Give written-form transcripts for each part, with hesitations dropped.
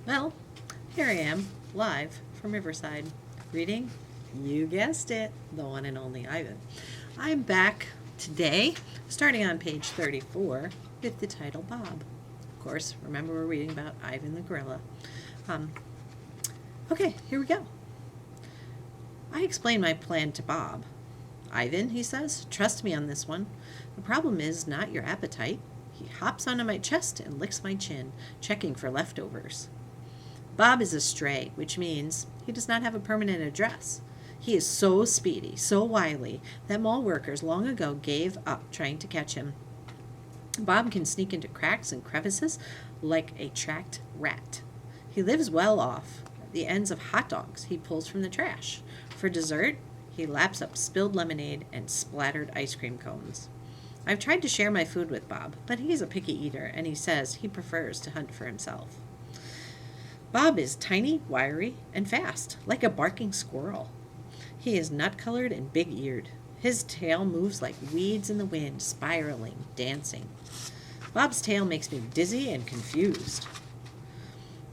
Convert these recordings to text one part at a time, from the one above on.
Well, here I am, live from Riverside, reading, you guessed it, the one and only Ivan. I'm back today, starting on page 34, with the title Bob. Of course, remember we're reading about Ivan the gorilla. Okay, here we go. I explain my plan to Bob. Ivan, he says, trust me on this one. The problem is not your appetite. He hops onto my chest and licks my chin, checking for leftovers. Bob is a stray, which means he does not have a permanent address. He is so speedy, so wily, that mall workers long ago gave up trying to catch him. Bob can sneak into cracks and crevices like a tracked rat. He lives well off the ends of hot dogs he pulls from the trash. For dessert, he laps up spilled lemonade and splattered ice cream cones. I've tried to share my food with Bob, but he's a picky eater, and he says he prefers to hunt for himself. Bob is tiny, wiry, and fast, like a barking squirrel. He is nut-colored and big-eared. His tail moves like weeds in the wind, spiraling, dancing. Bob's tail makes me dizzy and confused.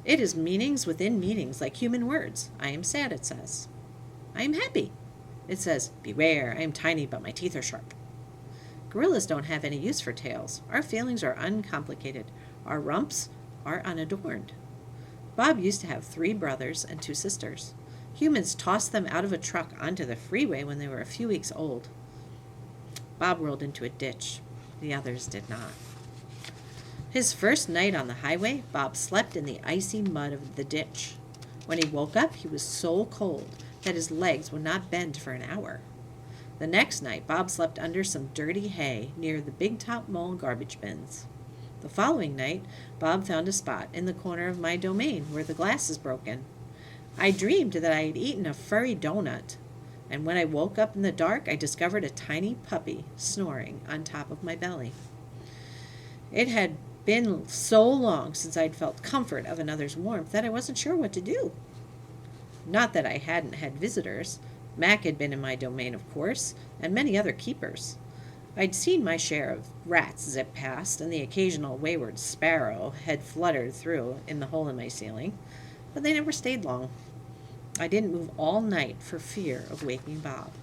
It is meanings within meanings, like human words. I am sad, it says. I am happy. It says, beware, I am tiny, but my teeth are sharp. Gorillas don't have any use for tails. Our feelings are uncomplicated. Our rumps are unadorned. Bob used to have 3 brothers and 2 sisters. Humans tossed them out of a truck onto the freeway when they were a few weeks old. Bob rolled into a ditch. The others did not. His first night on the highway, Bob slept in the icy mud of the ditch. When he woke up, he was so cold that his legs would not bend for an hour. The next night, Bob slept under some dirty hay near the Big Top Mall garbage bins. The following night, Bob found a spot in the corner of my domain where the glass is broken. I dreamed that I had eaten a furry donut, and when I woke up in the dark, I discovered a tiny puppy snoring on top of my belly. It had been so long since I'd felt comfort of another's warmth that I wasn't sure what to do. Not that I hadn't had visitors. Mac had been in my domain, of course, and many other keepers. I'd seen my share of rats zip past, and the occasional wayward sparrow had fluttered through in the hole in my ceiling, but they never stayed long. I didn't move all night for fear of waking Bob.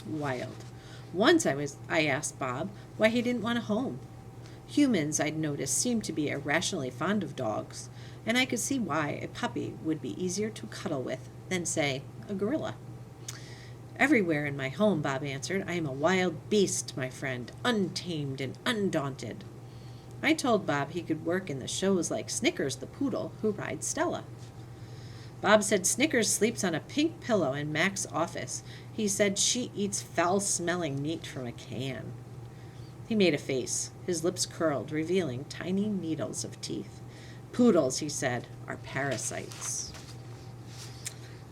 Wild. Once I asked Bob why he didn't want a home. Humans, I'd noticed, seemed to be irrationally fond of dogs, and I could see why a puppy would be easier to cuddle with than, say, a gorilla. Everywhere in my home, Bob answered, I am a wild beast, my friend, untamed and undaunted. I told Bob he could work in the shows like Snickers the poodle who rides Stella. Bob said Snickers sleeps on a pink pillow in Mac's office. He said she eats foul-smelling meat from a can. He made a face. His lips curled, revealing tiny needles of teeth. Poodles, he said, are parasites.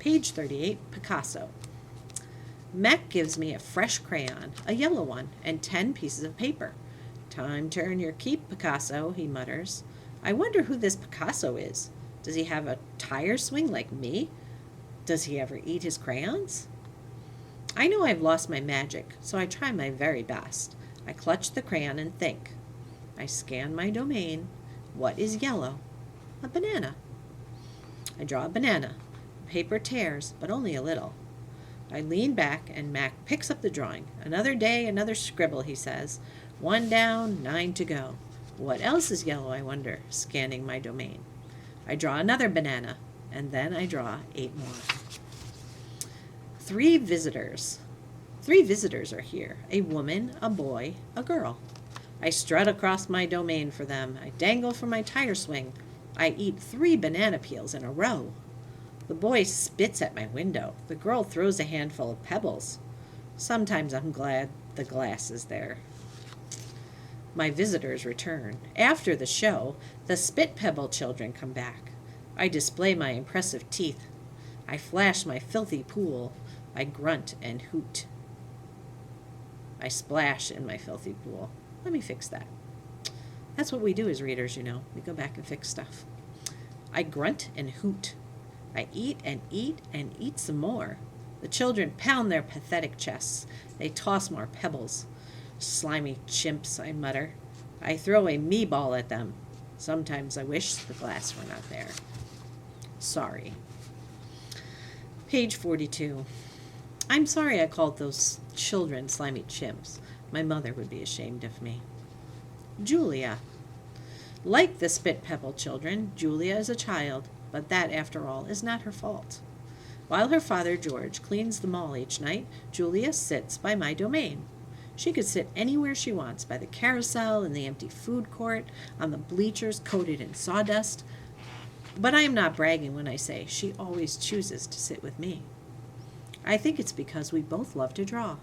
Page 38, Picasso. Mac gives me a fresh crayon, a yellow one, and 10 pieces of paper. Time to earn your keep, Picasso, he mutters. I wonder who this Picasso is. Does he have a tire swing like me? Does he ever eat his crayons? I know I've lost my magic, so I try my very best. I clutch the crayon and think. I scan my domain. What is yellow? A banana. I draw a banana. The paper tears, but only a little. I lean back, and Mac picks up the drawing. Another day, another scribble, he says. 1 down, 9 to go. What else is yellow, I wonder, scanning my domain. I draw another banana, and then I draw 8 more. 3 visitors. 3 visitors are here. A woman, a boy, a girl. I strut across my domain for them. I dangle from my tire swing. I eat 3 banana peels in a row. The boy spits at my window. The girl throws a handful of pebbles. Sometimes I'm glad the glass is there. My visitors return. After the show, the spit pebble children come back. I display my impressive teeth. I flash my filthy pool. I grunt and hoot. I splash in my filthy pool. Let me fix that. That's what we do as readers, you know. We go back and fix stuff. I grunt and hoot. I eat and eat and eat some more. The children pound their pathetic chests. They toss more pebbles. Slimy chimps, I mutter. I throw a me ball at them. Sometimes I wish the glass were not there. Sorry. Page 42. I'm sorry I called those children slimy chimps. My mother would be ashamed of me. Julia. Like the Spit Pebble children, Julia is a child, but that, after all, is not her fault. While her father, George, cleans the mall each night, Julia sits by my domain. She could sit anywhere she wants, by the carousel, in the empty food court, on the bleachers coated in sawdust. But I am not bragging when I say she always chooses to sit with me. I think it's because we both love to draw.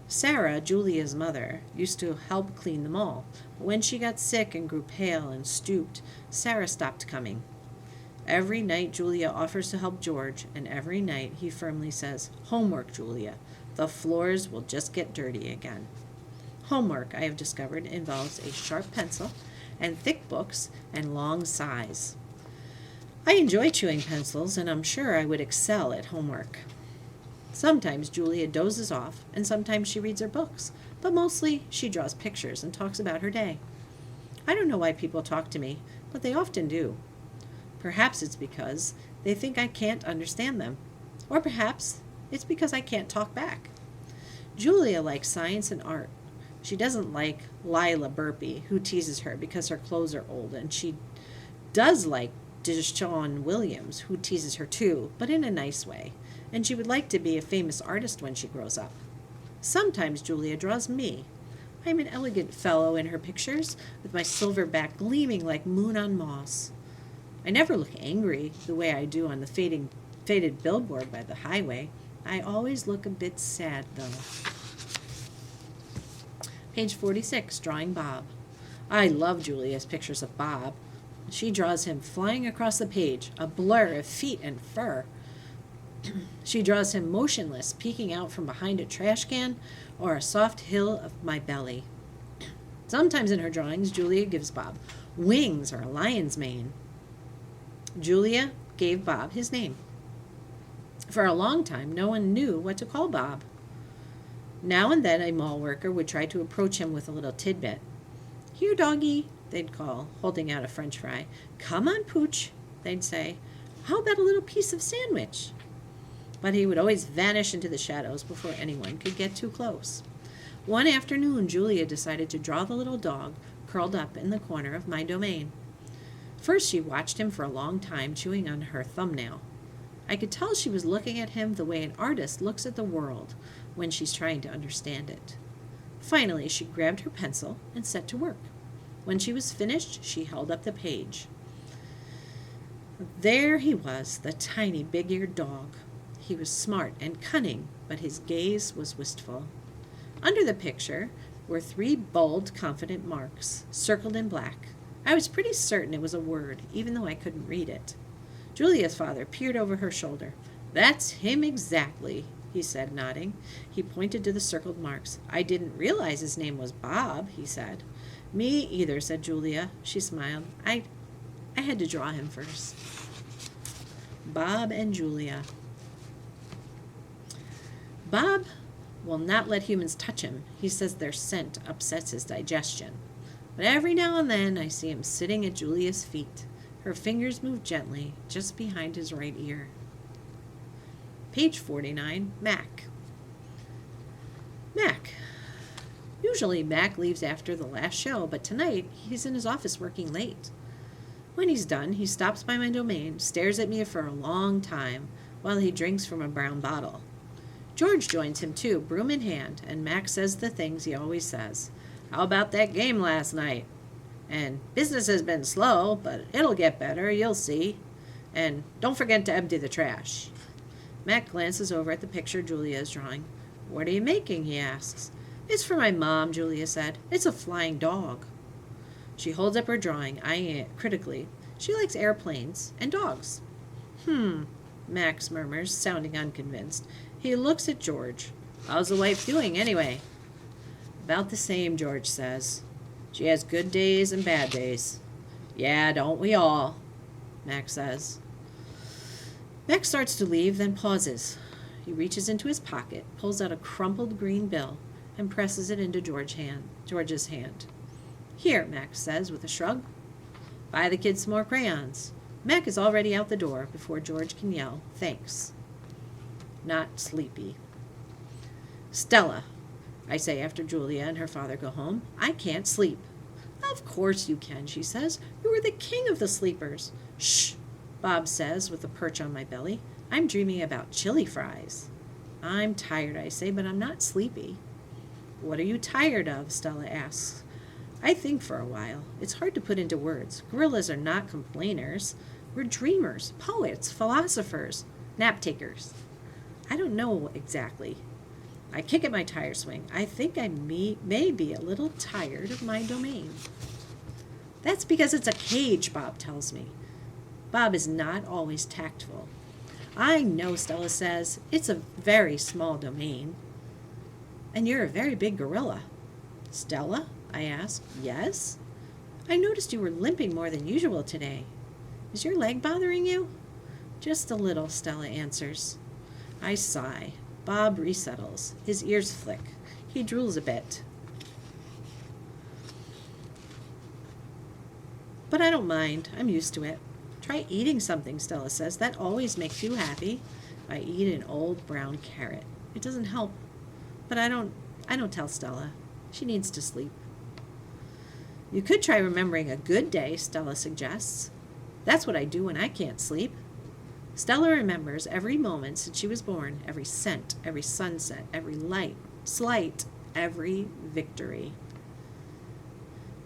Sarah, Julia's mother, used to help clean the mall, but when she got sick and grew pale and stooped, Sarah stopped coming. Every night Julia offers to help George, and every night he firmly says, "Homework, Julia. The floors will just get dirty again." Homework, I have discovered, involves a sharp pencil and thick books and long sighs. I enjoy chewing pencils, and I'm sure I would excel at homework. Sometimes Julia dozes off, and sometimes she reads her books, but mostly she draws pictures and talks about her day. I don't know why people talk to me, but they often do. Perhaps it's because they think I can't understand them, or perhaps it's because I can't talk back. Julia likes science and art. She doesn't like Lila Burpee, who teases her because her clothes are old, and she does like Deshaun Williams, who teases her too, but in a nice way, and she would like to be a famous artist when she grows up. Sometimes Julia draws me. I'm an elegant fellow in her pictures, with my silver back gleaming like moon on moss. I never look angry the way I do on the faded billboard by the highway. I always look a bit sad, though. Page 46, Drawing Bob. I love Julia's pictures of Bob. She draws him flying across the page, a blur of feet and fur. She draws him motionless, peeking out from behind a trash can or a soft hill of my belly. Sometimes in her drawings, Julia gives Bob wings or a lion's mane. Julia gave Bob his name. For a long time, no one knew what to call Bob. Now and then, a mall worker would try to approach him with a little tidbit. "Here, doggy," they'd call, holding out a French fry. "Come on, Pooch," they'd say. "How about a little piece of sandwich?" But he would always vanish into the shadows before anyone could get too close. One afternoon, Julia decided to draw the little dog curled up in the corner of my domain. First, she watched him for a long time, chewing on her thumbnail. I could tell she was looking at him the way an artist looks at the world when she's trying to understand it. Finally, she grabbed her pencil and set to work. When she was finished, she held up the page. There he was, the tiny, big-eared dog. He was smart and cunning, but his gaze was wistful. Under the picture were 3 bold, confident marks, circled in black. I was pretty certain it was a word, even though I couldn't read it. Julia's father peered over her shoulder. "That's him exactly," he said, nodding. He pointed to the circled marks. "I didn't realize his name was Bob," he said. "Me either," said Julia. She smiled. I had to draw him first. Bob and Julia. Bob will not let humans touch him. He says their scent upsets his digestion. But every now and then I see him sitting at Julia's feet. Her fingers move gently, just behind his right ear. Page 49, Mac. Mac. Usually Mac leaves after the last show, but tonight he's in his office working late. When he's done, he stops by my domain, stares at me for a long time, while he drinks from a brown bottle. George joins him too, broom in hand, and Mac says the things he always says. "How about that game last night?" And "Business has been slow, but it'll get better, you'll see." And "Don't forget to empty the trash." Mac glances over at the picture Julia is drawing. "What are you making?" he asks. "It's for my mom," Julia said. "It's a flying dog." She holds up her drawing, eyeing it critically. She likes airplanes and dogs. Max murmurs, sounding unconvinced. He looks at George. "How's the wife doing, anyway?" "About the same," George says. "She has good days and bad days." "Yeah, don't we all?" Max says. Max starts to leave, then pauses. He reaches into his pocket, pulls out a crumpled green bill, and presses it into George's hand. "Here," Max says with a shrug. Buy the kids some more crayons. Mac is already out the door before George can yell, thanks. Not sleepy. Stella, I say after Julia and her father go home, I can't sleep. Of course you can, she says. You are the king of the sleepers. Shh, Bob says with a perch on my belly. I'm dreaming about chili fries. I'm tired, I say, but I'm not sleepy. What are you tired of? Stella asks. I think for a while. It's hard to put into words. Gorillas are not complainers. We're dreamers, poets, philosophers, nap takers. I don't know exactly. I kick at my tire swing. I think I may be a little tired of my domain. That's because it's a cage, Bob tells me. Bob is not always tactful. I know, Stella says. It's a very small domain. And you're a very big gorilla. Stella? I ask. Yes? I noticed you were limping more than usual today. Is your leg bothering you? Just a little, Stella answers. I sigh. Bob resettles. His ears flick. He drools a bit. But I don't mind. I'm used to it. Try eating something, Stella says. That always makes you happy. I eat an old brown carrot. It doesn't help. But I don't tell Stella. She needs to sleep. You could try remembering a good day, Stella suggests. That's what I do when I can't sleep. Stella remembers every moment since she was born, every scent, every sunset, every slight, every victory.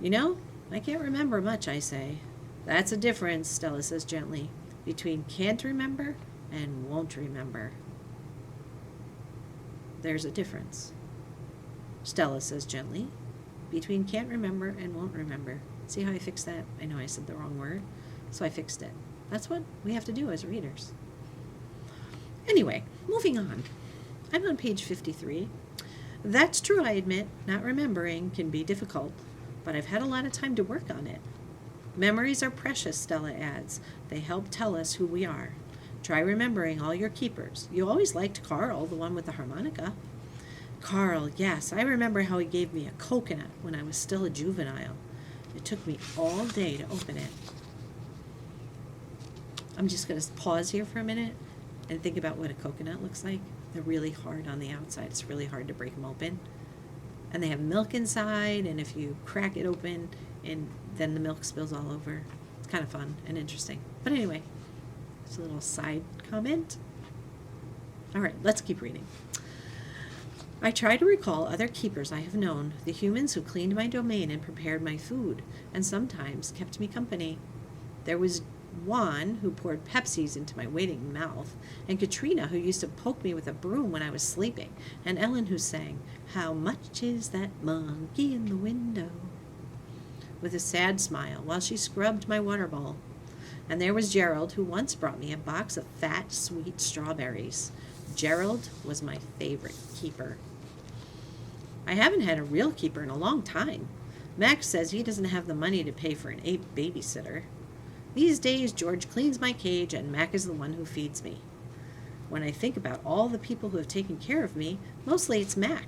You know, I can't remember much, I say. That's a difference, Stella says gently, between can't remember and won't remember. There's a difference, Stella says gently, between can't remember and won't remember. See how I fixed that? I know I said the wrong word, so I fixed it. That's what we have to do as readers. Anyway, moving on. I'm on page 53. That's true, I admit. Not remembering can be difficult, but I've had a lot of time to work on it. Memories are precious, Stella adds. They help tell us who we are. Try remembering all your keepers. You always liked Carl, the one with the harmonica. Carl, yes, I remember how he gave me a coconut when I was still a juvenile. It took me all day to open it. I'm just going to pause here for a minute and think about what a coconut looks like. They're really hard on the outside. It's really hard to break them open. And they have milk inside, and if you crack it open, and then the milk spills all over. It's kind of fun and interesting. But anyway, it's a little side comment. All right, let's keep reading. I try to recall other keepers I have known, the humans who cleaned my domain and prepared my food, and sometimes kept me company. There was Juan, who poured Pepsis into my waiting mouth, and Katrina, who used to poke me with a broom when I was sleeping, and Ellen, who sang, "How much is that monkey in the window?" with a sad smile while she scrubbed my water bowl. And there was Gerald, who once brought me a box of fat, sweet strawberries. Gerald was my favorite keeper. I haven't had a real keeper in a long time. Max says he doesn't have the money to pay for an ape babysitter. These days, George cleans my cage, and Mac is the one who feeds me. When I think about all the people who have taken care of me, mostly it's Mac.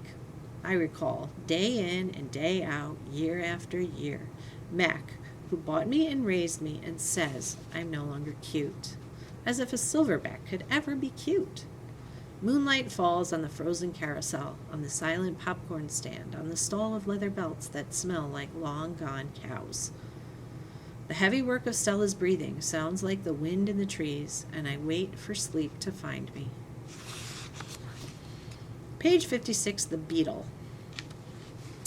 I recall, day in and day out, year after year, Mac, who bought me and raised me and says I'm no longer cute. As if a silverback could ever be cute. Moonlight falls on the frozen carousel, on the silent popcorn stand, on the stall of leather belts that smell like long-gone cows. The heavy work of Stella's breathing sounds like the wind in the trees, and I wait for sleep to find me. Page 56, The Beetle.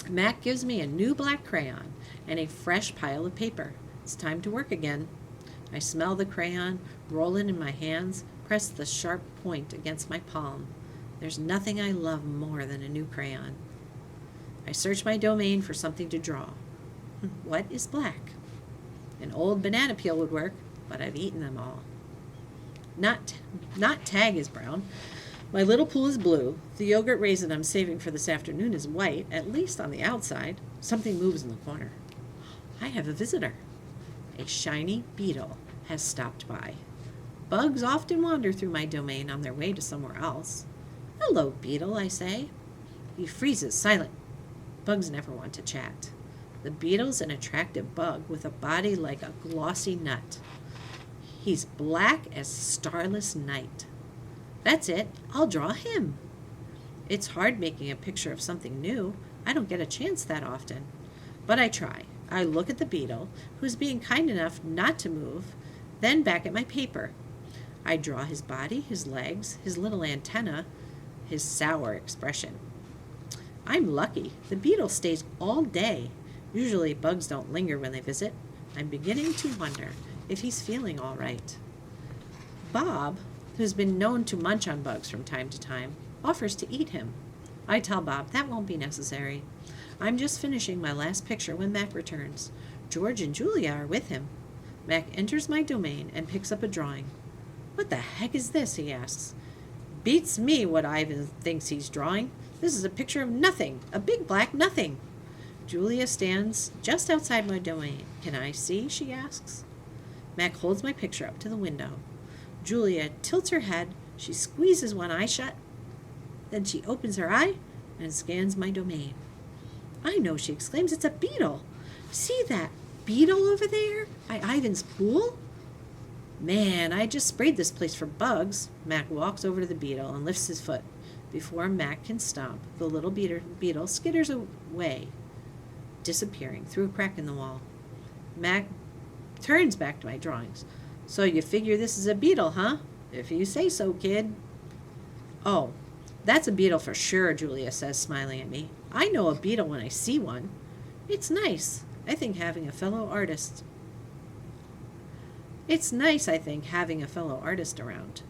Mac gives me a new black crayon and a fresh pile of paper. It's time to work again. I smell the crayon, roll it in my hands, press the sharp point against my palm. There's nothing I love more than a new crayon. I search my domain for something to draw. What is black? An old banana peel would work, but I've eaten them all. Not Tag is brown. My little pool is blue. The yogurt raisin I'm saving for this afternoon is white, at least on the outside. Something moves in the corner. I have a visitor. A shiny beetle has stopped by. Bugs often wander through my domain on their way to somewhere else. Hello, Beetle, I say. He freezes, silent. Bugs never want to chat. The beetle's an attractive bug with a body like a glossy nut. He's black as starless night. That's it. I'll draw him. It's hard making a picture of something new. I don't get a chance that often. But I try. I look at the beetle, who's being kind enough not to move, then back at my paper. I draw his body, his legs, his little antenna, his sour expression. I'm lucky. The beetle stays all day. Usually bugs don't linger when they visit. I'm beginning to wonder if he's feeling all right. Bob, who's been known to munch on bugs from time to time, offers to eat him. I tell Bob that won't be necessary. I'm just finishing my last picture when Mac returns. George and Julia are with him. Mac enters my domain and picks up a drawing. What the heck is this? He asks. Beats me what Ivan thinks he's drawing. This is a picture of nothing, a big black nothing. Julia stands just outside my domain. Can I see? She asks. Mac holds my picture up to the window. Julia tilts her head. She squeezes one eye shut. Then she opens her eye and scans my domain. I know, she exclaims. It's a beetle. See that beetle over there by Ivan's pool? Man, I just sprayed this place for bugs. Mac walks over to the beetle and lifts his foot. Before Mac can stomp, the little beetle skitters away, disappearing through a crack in the wall. Mac turns back to my drawings. So you figure this is a beetle, huh? If you say so, kid. Oh, that's a beetle for sure, Julia says, smiling at me. I know a beetle when I see one. It's nice, I think, having a fellow artist. It's nice, I think, having a fellow artist around.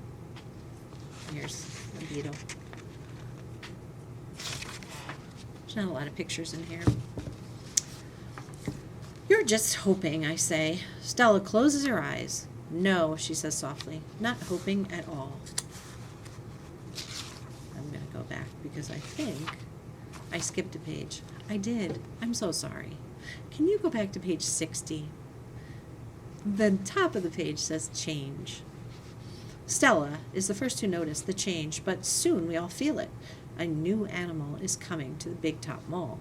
Here's a beetle. There's not a lot of pictures in here. You're just hoping, I say. Stella closes her eyes. No, she says softly, not hoping at all. I'm going to go back because I think I skipped a page. I did. I'm so sorry. Can you go back to page 60? The top of the page says change. Stella is the first to notice the change, but soon we all feel it. A new animal is coming to the Big Top Mall.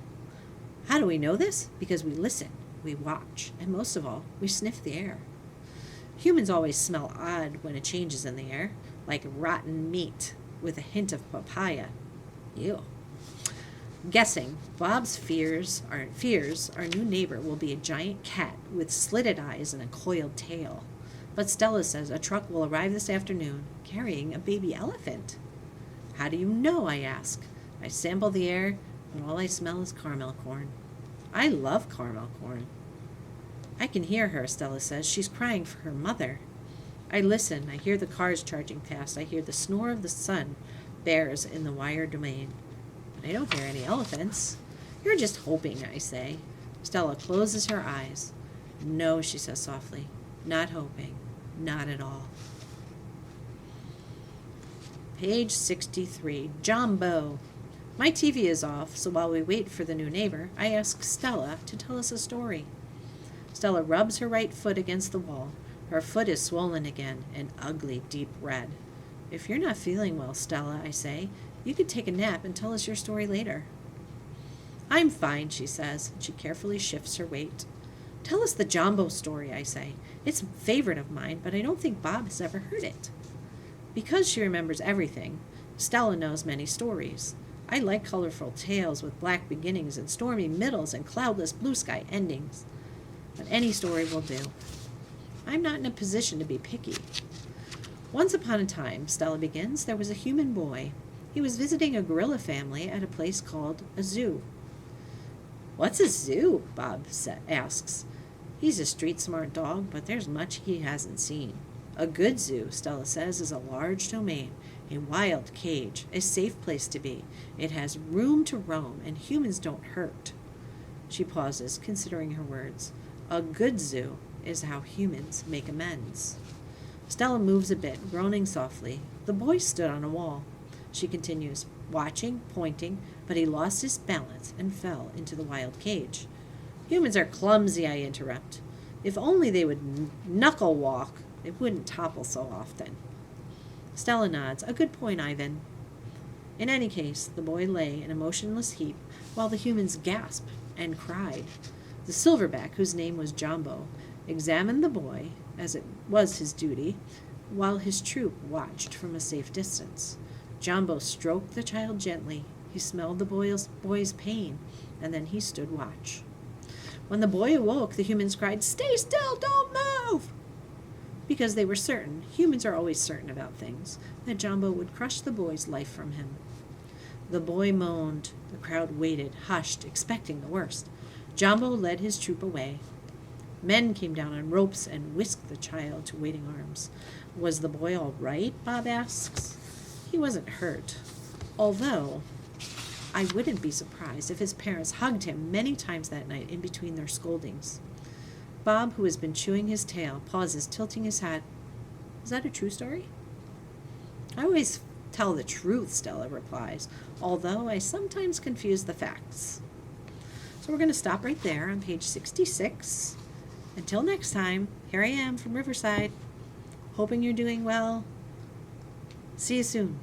How do we know this? Because we listen, we watch, and most of all, we sniff the air. Humans always smell odd when a change is in the air, like rotten meat with a hint of papaya. Ew. Guessing, Bob's fears our new neighbor will be a giant cat with slitted eyes and a coiled tail. But Stella says a truck will arrive this afternoon carrying a baby elephant. How do you know? I ask. I sample the air, and all I smell is caramel corn. I love caramel corn. I can hear her, Stella says. She's crying for her mother. I listen. I hear the cars charging past. I hear the snore of the sun bears in the wire domain. But I don't hear any elephants. You're just hoping, I say. Stella closes her eyes. No, she says softly. Not hoping. Not at all. Page 63. Jumbo. My TV is off, so while we wait for the new neighbor, I ask Stella to tell us a story. Stella rubs her right foot against the wall. Her foot is swollen again, an ugly, deep red. If you're not feeling well, Stella, I say, you could take a nap and tell us your story later. I'm fine, she says. She carefully shifts her weight. Tell us the Jumbo story, I say. It's a favorite of mine, but I don't think Bob has ever heard it. Because she remembers everything, Stella knows many stories. I like colorful tales with black beginnings and stormy middles and cloudless blue sky endings. But any story will do. I'm not in a position to be picky. Once upon a time, Stella begins, there was a human boy. He was visiting a gorilla family at a place called a zoo. What's a zoo? Bob asks. He's a street-smart dog, but there's much he hasn't seen. A good zoo, Stella says, is a large domain, a wild cage, a safe place to be. It has room to roam, and humans don't hurt. She pauses, considering her words. A good zoo is how humans make amends. Stella moves a bit, groaning softly. The boy stood on a wall. She continues, watching, pointing, but he lost his balance and fell into the wild cage. Humans are clumsy, I interrupt. If only they would knuckle walk, it wouldn't topple so often. Stella nods. A good point, Ivan. In any case, the boy lay in a motionless heap while the humans gasped and cried. The silverback, whose name was Jumbo, examined the boy, as it was his duty, while his troop watched from a safe distance. Jumbo stroked the child gently. He smelled the boy's pain, and then he stood watch. When the boy awoke, the humans cried, "Stay still, don't move!" Because they were certain, humans are always certain about things, that Jumbo would crush the boy's life from him. The boy moaned. The crowd waited, hushed, expecting the worst. Jumbo led his troop away. Men came down on ropes and whisked the child to waiting arms. Was the boy all right? Bob asks. He wasn't hurt, although I wouldn't be surprised if his parents hugged him many times that night in between their scoldings. Bob, who has been chewing his tail, pauses, tilting his hat. Is that a true story? I always tell the truth, Stella replies, although I sometimes confuse the facts. So we're going to stop right there on page 66. Until next time, here I am from Riverside, hoping you're doing well. See you soon.